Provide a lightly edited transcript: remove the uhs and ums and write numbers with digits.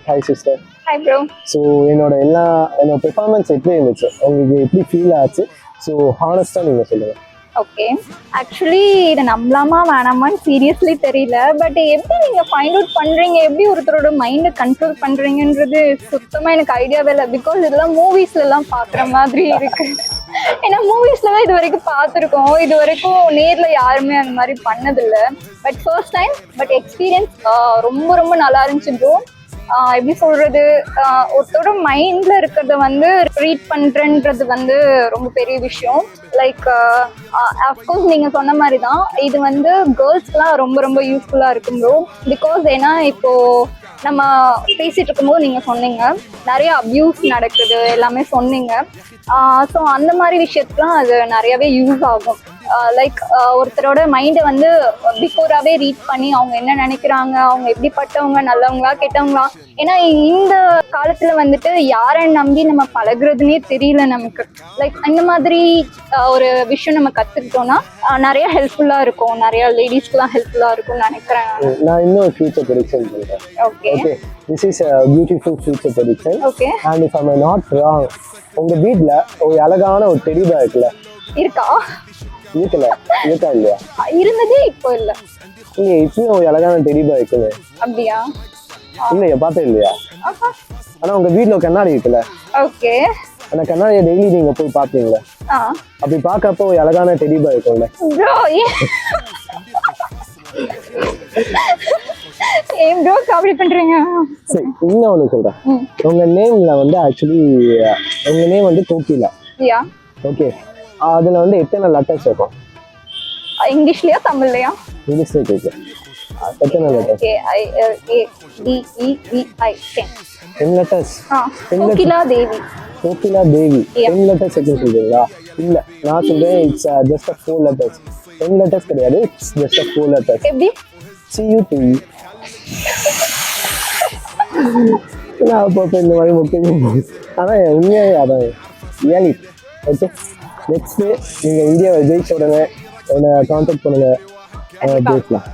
Hi sister. Hi bro. So என்னோட performance எப்படி இருந்துச்சு, உங்களுக்கு எப்படி ஃபீல் ஆச்சு? ஸோ ஹானஸ்டாக நீங்கள் சொல்லுங்கள். ஓகே, ஆக்சுவலி இதை நம்பலாமா வேணாமான்னு சீரியஸ்லி தெரியல. பட் எப்படி நீங்கள் ஃபைண்ட் அவுட் பண்ணுறீங்க, எப்படி ஒருத்தரோட மைண்டை கண்ட்ரோல் பண்ணுறீங்கன்றது சுத்தமாக எனக்கு ஐடியாவே இல்லை. பிகாஸ் இதெல்லாம் மூவிஸ்லலாம் பார்க்குற மாதிரி இருக்கு. ஏன்னா மூவிஸில் தான் இது வரைக்கும் பார்த்துருக்கோம், இது வரைக்கும் நேரில் யாருமே அந்த மாதிரி பண்ணதில்லை. But first time, but experience ரொம்ப ரொம்ப நல்லா இருந்துச்சு ப்ரோ. எப்படி சொல்றது, ஒருத்தரோட மைண்ட்ல இருக்கிறத வந்து ரீட் பண்றேன்றது வந்து ரொம்ப பெரிய விஷயம். லைக் அஃப்கோர்ஸ் நீங்க சொன்ன மாதிரி தான் இது வந்து கேர்ள்ஸ்க்குலாம் ரொம்ப ரொம்ப யூஸ்ஃபுல்லா இருக்கும் ப்ரோ. பிகாஸ் ஏன்னா இப்போ நம்ம பேசிட்டு இருக்கும்போது நீங்க சொன்னீங்க நிறைய அப்யூஸ் நடக்குது எல்லாமே சொன்னீங்க. ஸோ அந்த மாதிரி விஷயத்துக்குலாம் அது நிறையவே யூஸ் ஆகும். லைக் ஒருத்தரோட மைண்டை வந்து பிஃபோராகவே ரீட் பண்ணி அவங்க என்ன நினைக்கிறாங்க, அவங்க எப்படிப்பட்டவங்க, நல்லவங்களா கெட்டவங்களா. ஏன்னா இந்த காலத்தில் வந்துட்டு யாரை நம்பி நம்ம பழகுறதுனே தெரியல நமக்கு. லைக் இந்த மாதிரி ஒரு விஷயம் நம்ம கற்றுக்கிட்டோம்னா நிறைய ஹெல்ப்ஃபுல்லாக இருக்கும், நிறைய லேடிஸ்க்குலாம் ஹெல்ப்ஃபுல்லாக இருக்கும்னு நினைக்கிறேன். நான் இன்னும் ஃபியூச்சர் ப்ரெடிக்ஷன் சொல்கிறேன். Okay, this is beautiful future prediction. Okay, and if I am not wrong, உங்கள் வீட்டில் ஒரு அழகான ஒரு டெடி பேர் இருக்குல்ல? இருக்கா இல்லையா? இருந்ததே இப்போ இல்லை. இல்லையா, இப்பயும் ஒரு அழகான டெடி பேர் இருக்குல்ல? அப்படியா? இல்லையா, பார்த்தே இல்லையா? ஆனால் உங்கள் வீட்டில் ஒரு கண்ணாடி இருக்குல்ல? ஓகே, அந்த கண்ணாடியை டெய்லி நீங்கள் போய் பார்ப்பீங்களா? அப்படி பார்க்கறப்போ ஒரு அழகான டெடி பேர் இருக்கும்ல? ஏன் ப்ரோ காமெடி பண்றீங்க? சரி, இன்னும் ஒன்று சொல்கிறேன். உங்கள் நேமில் வந்து ஆக்சுவலி உங்கள் நேம் வந்து கோகிலா. ஓகே, அதில் வந்து எத்தனை லெட்டர்ஸ் இருக்கும்? இங்கிலீஷ்லயா தமிழ்லையா? இங்கிலீஷ்ல கேட்குறேன். எத்தனை letters? Ten letters. Kokila Devi. Kokila Devi 10 letters இருக்குன்னு சொல்றீங்களா? இல்லை, நான் சொல்றேன் இட்ஸ் ஜஸ்ட் 4 லெட்டர்ஸ். 10 லெட்டர்ஸ் கிடையாது, இட்ஸ் ஜஸ்ட் 4 லெட்டர்ஸ். எப்படி? CUT. நான் அப்போ இந்த மாதிரி முக்கியம். ஆனால் உண்மையாகவே அதான் ரியாலிட்டி. ஓகே, நெக்ஸ்ட்டு நீங்கள் இந்தியாவை ஜெயிச்ச உடனே என்னை கான்டாக்ட் பண்ணுங்கள், பேசலாம்.